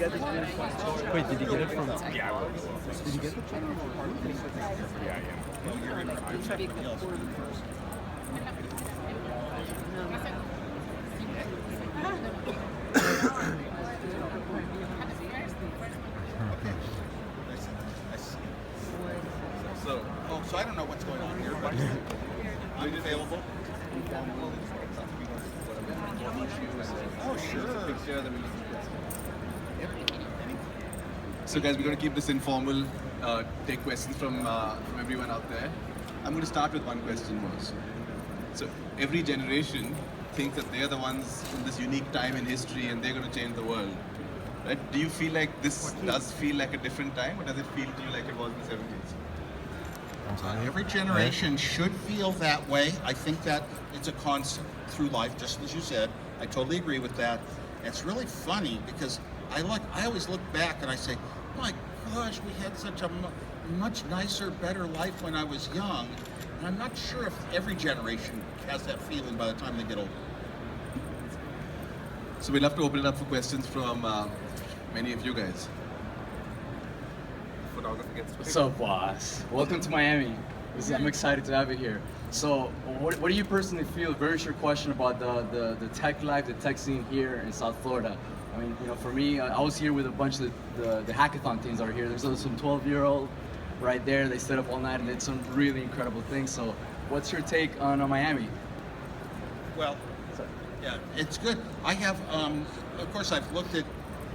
Wait, did you get it from? Yeah. Did you get it from? So I don't know what's going on here, but I'm available. Oh, sure. So guys, we're going to keep this informal, take questions from everyone out there. I'm going to start with one question, Woz. So every generation thinks that they're the ones in this unique time in history and they're going to change the world. Right? Do you feel like this does feel like a different time, or does it feel to you like it was in the 70s? Every generation should feel that way. I think that it's a constant through life, just as you said. I totally agree with that. It's really funny because I always look back and I say, my gosh, we had such a much nicer, better life when I was young. And I'm not sure if every generation has that feeling by the time they get older. So we'd love to open it up for questions from many of you guys. What's up, boss? Welcome to Miami. I'm excited to have you here. So, what do you personally feel? Very short question about the tech life, the tech scene here in South Florida. I mean, for me, I was here with a bunch of the hackathon teams that are here. There's some 12-year-old right there. They stayed up all night and did some really incredible things. So, what's your take on Miami? Well, yeah, it's good. I have, of course, I've looked at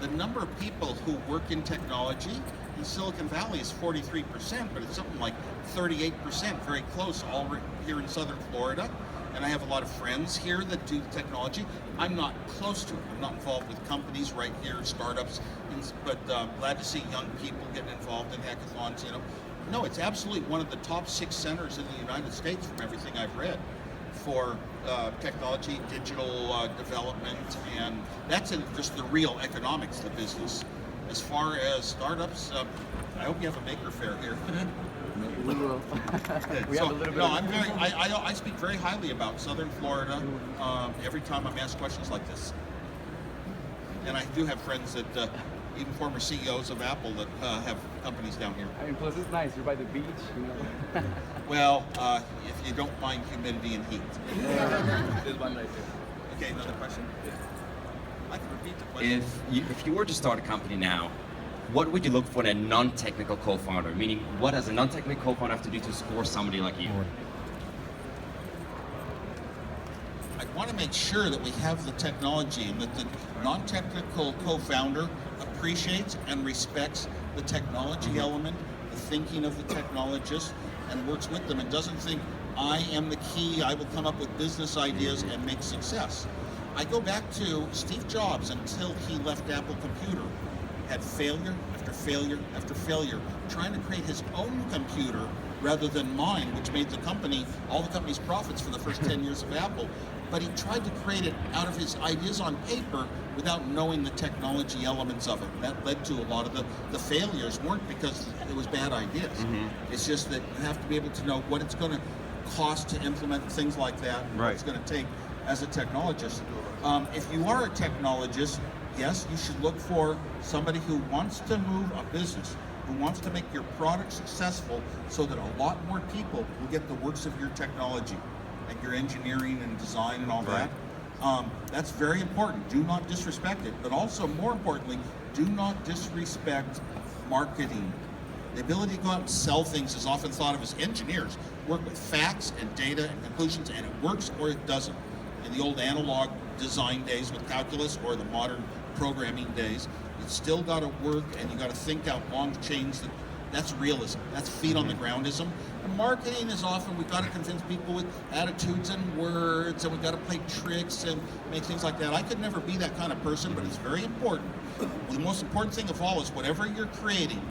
the number of people who work in technology. In Silicon Valley is 43%, but it's something like 38%, very close, all here in Southern Florida. And I have a lot of friends here that do technology. I'm not close to it. I'm not involved with companies right here, startups, but glad to see young people getting involved in hackathons. No, it's absolutely one of the top 6 centers in the United States from everything I've read for technology, digital development, and that's in just the real economics of the business. As far as startups, I hope you have a maker fair here. We will. I speak very highly about Southern Florida every time I'm asked questions like this. And I do have friends that, even former CEOs of Apple that have companies down here. I mean, plus it's nice. You're by the beach, Well, if you don't mind humidity and heat. There's one right there. Okay, another question? I can repeat the question. If you were to start a company now, what would you look for in a non-technical co-founder? Meaning, what does a non-technical co-founder have to do to score somebody like you? I want to make sure that we have the technology and that the non-technical co-founder appreciates and respects the technology element, the thinking of the technologist, and works with them and doesn't think, I am the key, I will come up with business ideas and make success. I go back to Steve Jobs until he left Apple Computer, had failure after failure after failure, trying to create his own computer rather than mine, which made the company, all the company's profits for the first 10 years of Apple. But he tried to create it out of his ideas on paper without knowing the technology elements of it. That led to a lot of the failures weren't because it was bad ideas. It's just that you have to be able to know what it's going to cost to implement things like that, what it's going to take as a technologist. If you are a technologist, yes, you should look for somebody who wants to move a business, who wants to make your product successful so that a lot more people will get the works of your technology and your engineering and design and all that. That's very important. Do not disrespect it, but also more importantly, do not disrespect marketing. The ability to go out and sell things is often thought of as engineers work with facts and data and conclusions, and it works or it doesn't. In the old analog design days with calculus or the modern programming days, it's still got to work, and you got to think out long chains. That's realism. That's feet on the groundism. And marketing is often we've got to convince people with attitudes and words, and we've got to play tricks and make things like that. I could never be that kind of person, but it's very important. The most important thing of all is whatever you're creating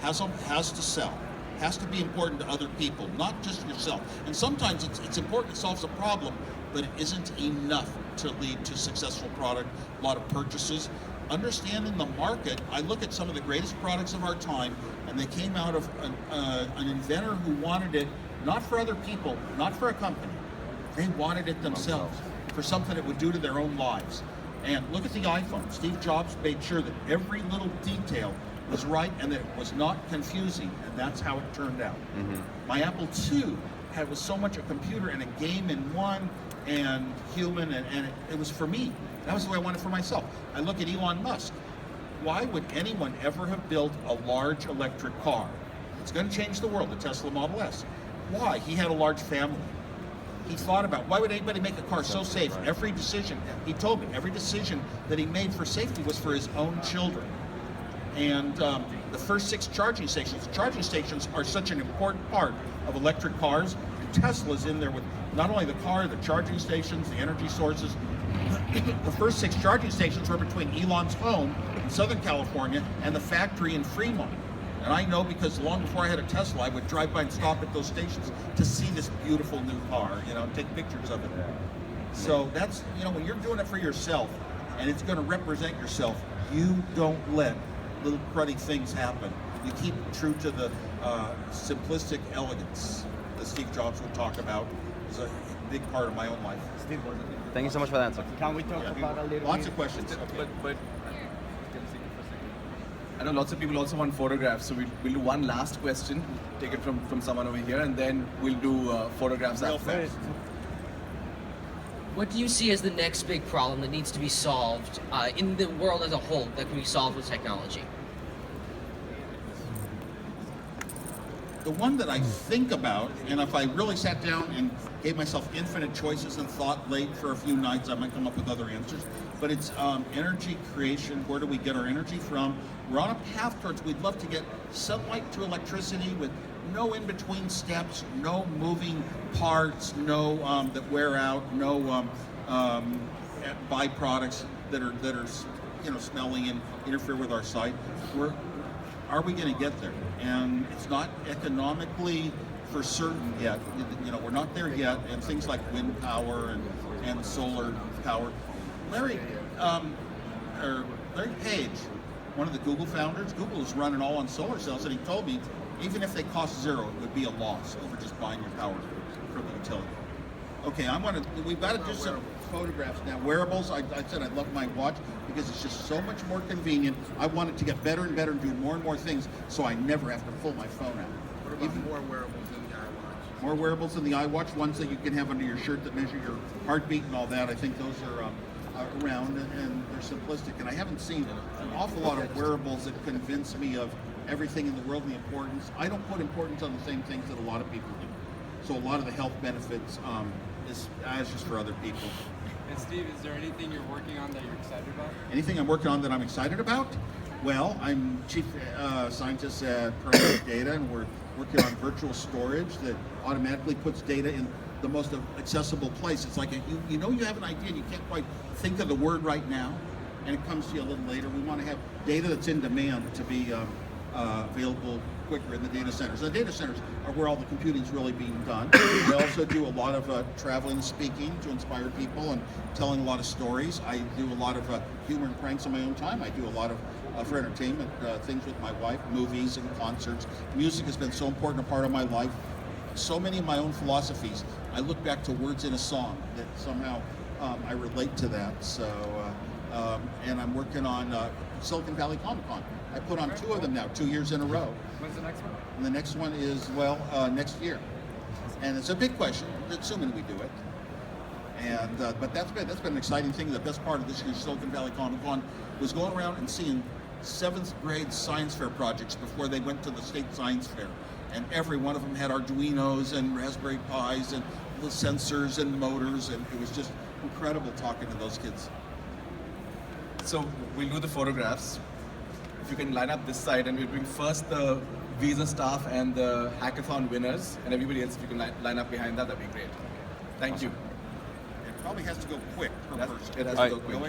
has to sell. Has to be important to other people, not just yourself. And sometimes it's important, it solves a problem, but it isn't enough to lead to successful product, a lot of purchases. Understanding the market, I look at some of the greatest products of our time, and they came out of an inventor who wanted it not for other people, not for a company. They wanted it themselves, for something it would do to their own lives. And look at the iPhone. Steve Jobs made sure that every little detail was right and that it was not confusing, and that's how it turned out. My Apple II was so much a computer and a game in one, and human, and it was for me. That was the way I wanted for myself. I look at Elon Musk. Why would anyone ever have built a large electric car? It's going to change the world, the Tesla Model S. Why? He had a large family. He thought about, why would anybody make a car so safe? Every decision, he told me, every decision that he made for safety was for his own children. And the first 6 charging stations are such an important part of electric cars. And Tesla's in there with not only the car, the charging stations, the energy sources. The first 6 charging stations were between Elon's home in Southern California and the factory in Fremont. And I know because long before I had a Tesla, I would drive by and stop at those stations to see this beautiful new car, take pictures of it. So that's, when you're doing it for yourself and it's going to represent yourself, you don't let little cruddy things happen. You keep true to the simplistic elegance that Steve Jobs would talk about. Is a big part of my own life. Thank you so much for the answer. Can we talk about a little Lots bit? of questions. But I know lots of people also want photographs, so we'll do one last question, take it from someone over here, and then we'll do photographs Real after. fast. What do you see as the next big problem that needs to be solved in the world as a whole that can be solved with technology? The one that I think about, and if I really sat down and gave myself infinite choices and thought late for a few nights, I might come up with other answers. But it's energy creation. Where do we get our energy from? We're on a path towards, we'd love to get sunlight to electricity with no in-between steps, no moving parts, no that wear out, no byproducts that are smelling and interfere with our sight. Are we going to get there? And it's not economically for certain yet. We're not there yet. And things like wind power and solar power. Larry Page, one of the Google founders, Google is running all on solar cells, and he told me even if they cost zero, it would be a loss over just buying your power from the utility. Okay, we've got to do some photographs now. Wearables, I said I love my watch because it's just so much more convenient. I want it to get better and better and do more and more things so I never have to pull my phone out. What about more wearables than the iWatch? More wearables than the iWatch, ones that you can have under your shirt that measure your heartbeat and all that. I think those are around and they're simplistic. And I haven't seen an awful lot of wearables that convince me of everything in the world and the importance. I don't put importance on the same things that a lot of people do. So a lot of the health benefits is just for other people. And Steve, is there anything you're working on that you're excited about? Anything I'm working on that I'm excited about? Well, I'm chief scientist at Parametric Data, and we're working on virtual storage that automatically puts data in the most accessible place. It's like you have an idea and you can't quite think of the word right now, and it comes to you a little later. We want to have data that's in demand to be available quicker in the data centers. The data centers are where all the computing is really being done. We also do a lot of traveling and speaking to inspire people and telling a lot of stories. I do a lot of humor and pranks in my own time. I do a lot of for entertainment things with my wife, movies and concerts. Music has been so important a part of my life. So many of my own philosophies, I look back to words in a song that somehow I relate to that. So, and I'm working on Silicon Valley Comic Con. I put on 2 of them now, 2 years in a row. When's the next one? And the next one is, next year. And it's a big question, assuming we do it. And but that's been an exciting thing. The best part of this year's Silicon Valley Comic Con was going around and seeing 7th grade science fair projects before they went to the state science fair. And every one of them had Arduinos and Raspberry Pis and the sensors and motors, and it was just incredible talking to those kids. So we'll do the photographs. If you can line up this side, and we'll bring first the Visa staff and the hackathon winners, and everybody else, if you can line up behind that, that'd be great. Thank you. It probably has to go quick per person. It has to go quick.